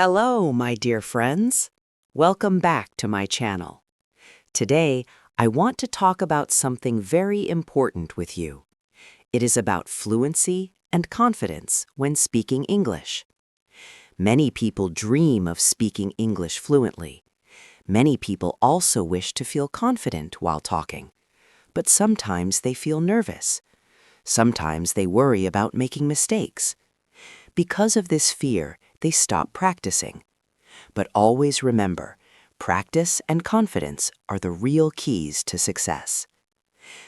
Hello, my dear friends. Welcome back to my channel. Today, I want to talk about something very important with you. It is about fluency and confidence when speaking English. Many people dream of speaking English fluently. Many people also wish to feel confident while talking. But sometimes they feel nervous. Sometimes they worry about making mistakes. Because of this fear, they stop practicing. But always remember, practice and confidence are the real keys to success.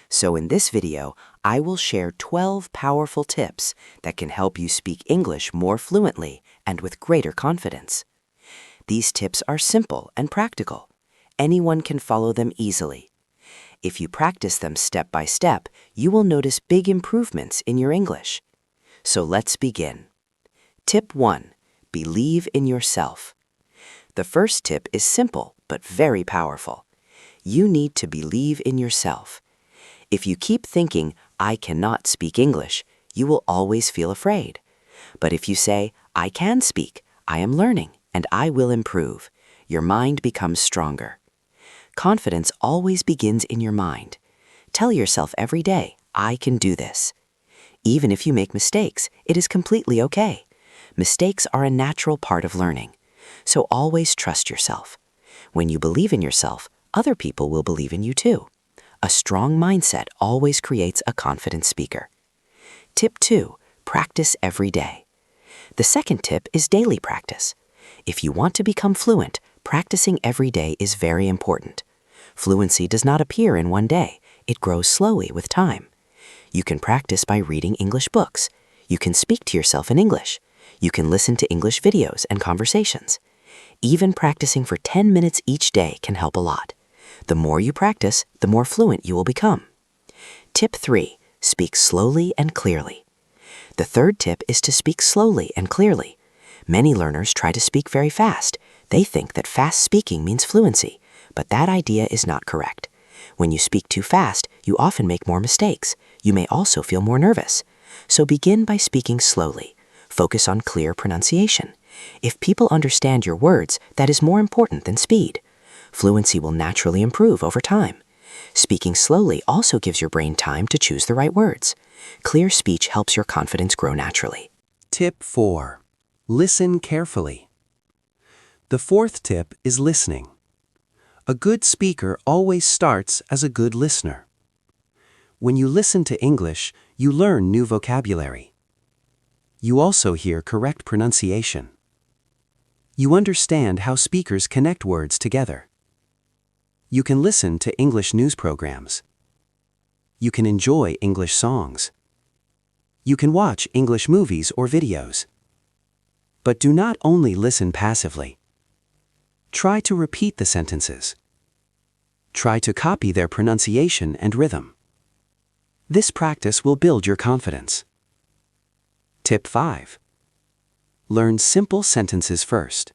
So in this video, I will share 12 powerful tips that can help you speak English more fluently and with greater confidence. These tips are simple and practical. Anyone can follow them easily. If you practice them step by step, you will notice big improvements in your English. So let's begin. Tip 1. Believe in yourself. The first tip is simple but very powerful. You need to believe in yourself. If you keep thinking, I cannot speak English, you will always feel afraid. But if you say, I can speak, I am learning, and I will improve, your mind becomes stronger. Confidence always begins in your mind. Tell yourself every day, I can do this. Even if you make mistakes, it is completely okay. Mistakes are a natural part of learning. So always trust yourself. When you believe in yourself, other people will believe in you too. A strong mindset always creates a confident speaker. Tip 2. Practice every day. The second tip is daily practice. If you want to become fluent, practicing every day is very important. Fluency does not appear in one day. It grows slowly with time. You can practice by reading English books. You can speak to yourself in English. You can listen to English videos and conversations. Even practicing for 10 minutes each day can help a lot. The more you practice, the more fluent you will become. Tip 3. Speak slowly and clearly. The third tip is to speak slowly and clearly. Many learners try to speak very fast. They think that fast speaking means fluency, but that idea is not correct. When you speak too fast, you often make more mistakes. You may also feel more nervous. So begin by speaking slowly. Focus on clear pronunciation. If people understand your words, that is more important than speed. Fluency will naturally improve over time. Speaking slowly also gives your brain time to choose the right words. Clear speech helps your confidence grow naturally. Tip 4. Listen carefully. The fourth tip is listening. A good speaker always starts as a good listener. When you listen to English, you learn new vocabulary. You also hear correct pronunciation. You understand how speakers connect words together. You can listen to English news programs. You can enjoy English songs. You can watch English movies or videos. But do not only listen passively. Try to repeat the sentences. Try to copy their pronunciation and rhythm. This practice will build your confidence. Tip 5. Learn simple sentences first.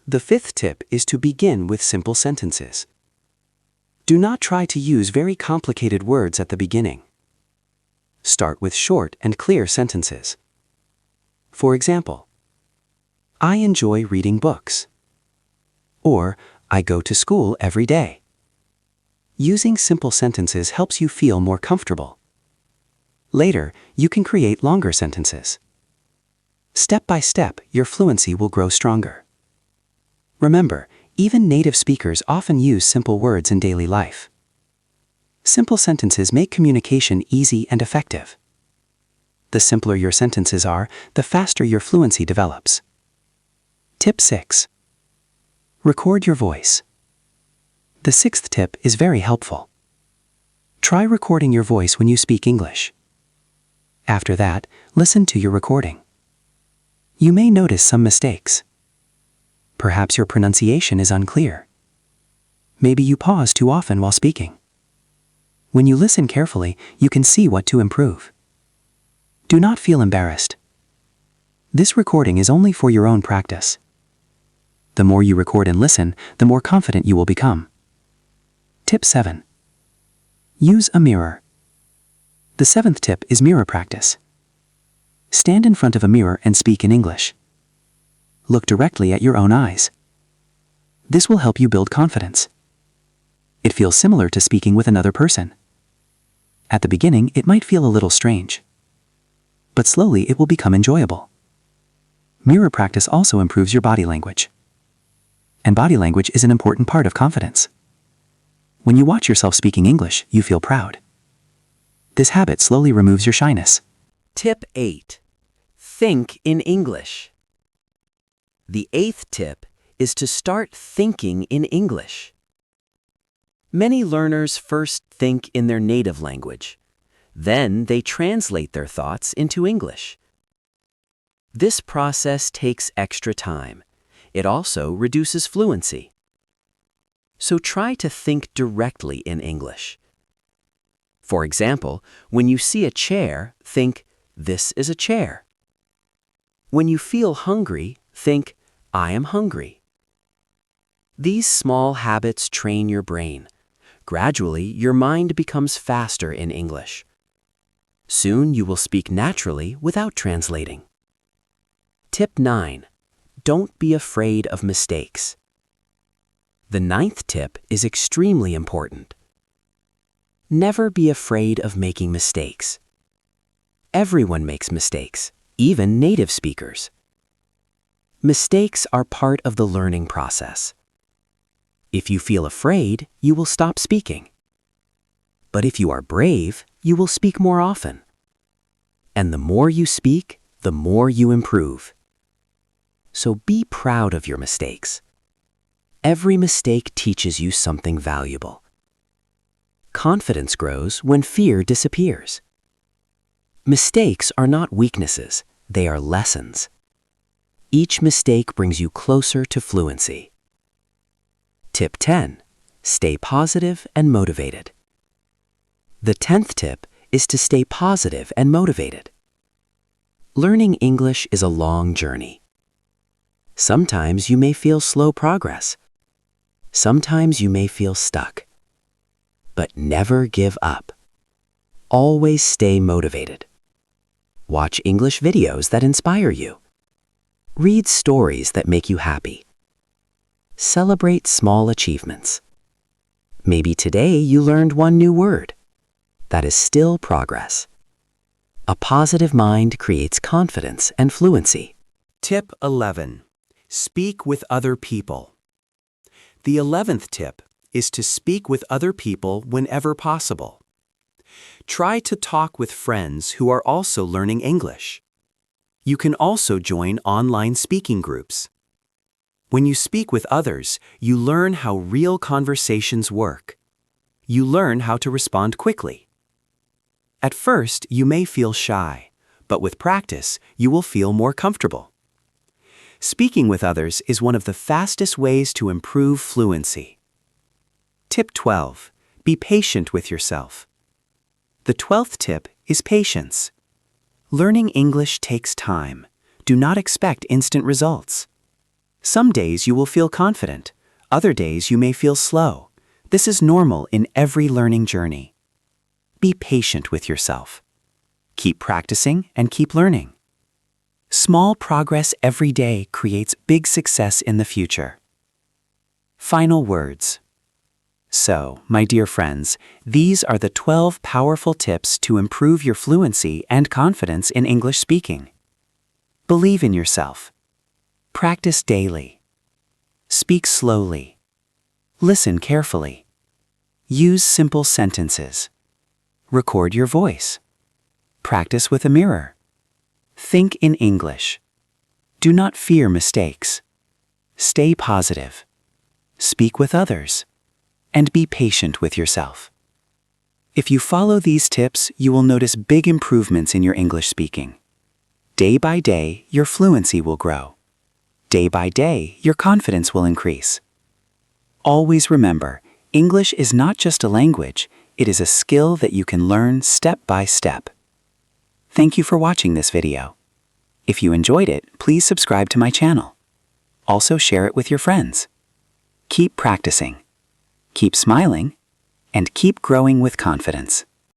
The fifth tip is to begin with simple sentences. Do not try to use very complicated words at the beginning. Start with short and clear sentences. For example, I enjoy reading books. Or, I go to school every day. Using simple sentences helps you feel more comfortable. Later, you can create longer sentences. Step by step, your fluency will grow stronger. Remember, even native speakers often use simple words in daily life. Simple sentences make communication easy and effective. The simpler your sentences are, the faster your fluency develops. Tip 6. Record your voice. The sixth tip is very helpful. Try recording your voice when you speak English. After that, listen to your recording. You may notice some mistakes. Perhaps your pronunciation is unclear. Maybe you pause too often while speaking. When you listen carefully, you can see what to improve. Do not feel embarrassed. This recording is only for your own practice. The more you record and listen, the more confident you will become. Tip 7. Use a mirror. The seventh tip is mirror practice. Stand in front of a mirror and speak in English. look directly at your own eyes. This will help you build confidence. It feels similar to speaking with another person. At the beginning, it might feel a little strange, but slowly it will become enjoyable. Mirror practice also improves your body language. And body language is an important part of confidence. When you watch yourself speaking English, you feel proud. This habit slowly removes your shyness. Tip 8. Think in English. The 8th tip is to start thinking in English. Many learners first think in their native language. Then they translate their thoughts into English. This process takes extra time. It also reduces fluency. So try to think directly in English. For example, when you see a chair, think, "This is a chair." When you feel hungry, think, "I am hungry." These small habits train your brain. Gradually, your mind becomes faster in English. Soon you will speak naturally without translating. Tip 9. Don't be afraid of mistakes. The 9th tip is extremely important. Never be afraid of making mistakes. Everyone makes mistakes, even native speakers. Mistakes are part of the learning process. If you feel afraid, you will stop speaking. But if you are brave, you will speak more often. And the more you speak, the more you improve. So be proud of your mistakes. Every mistake teaches you something valuable. Confidence grows when fear disappears. Mistakes are not weaknesses, they are lessons. Each mistake brings you closer to fluency. Tip 10. Stay positive and motivated. The 10th tip is to stay positive and motivated. Learning English is a long journey. Sometimes you may feel slow progress. Sometimes you may feel stuck. But never give up. Always stay motivated. Watch English videos that inspire you. Read stories that make you happy. Celebrate small achievements. Maybe today you learned one new word. That is still progress. A positive mind creates confidence and fluency. Tip 11. Speak with other people. The 11th tip is to speak with other people whenever possible. Try to talk with friends who are also learning English. You can also join online speaking groups. When you speak with others, you learn how real conversations work. You learn how to respond quickly. At first, you may feel shy, but with practice, you will feel more comfortable. Speaking with others is one of the fastest ways to improve fluency. Tip 12. Be patient with yourself. The 12th tip is patience. Learning English takes time. Do not expect instant results. Some days you will feel confident. Other days you may feel slow. This is normal in every learning journey. Be patient with yourself. Keep practicing and keep learning. Small progress every day creates big success in the future. Final words. So, my dear friends, these are the 12 powerful tips to improve your fluency and confidence in English speaking. Believe in yourself. Practice daily. Speak slowly. Listen carefully. Use simple sentences. Record your voice. Practice with a mirror. Think in English. Do not fear mistakes. Stay positive. Speak with others. And be patient with yourself. If you follow these tips, you will notice big improvements in your English speaking. Day by day, your fluency will grow. Day by day, your confidence will increase. Always remember, English is not just a language, it is a skill that you can learn step by step. Thank you for watching this video. If you enjoyed it, please subscribe to my channel. Also share it with your friends. Keep practicing. Keep smiling, and keep growing with confidence.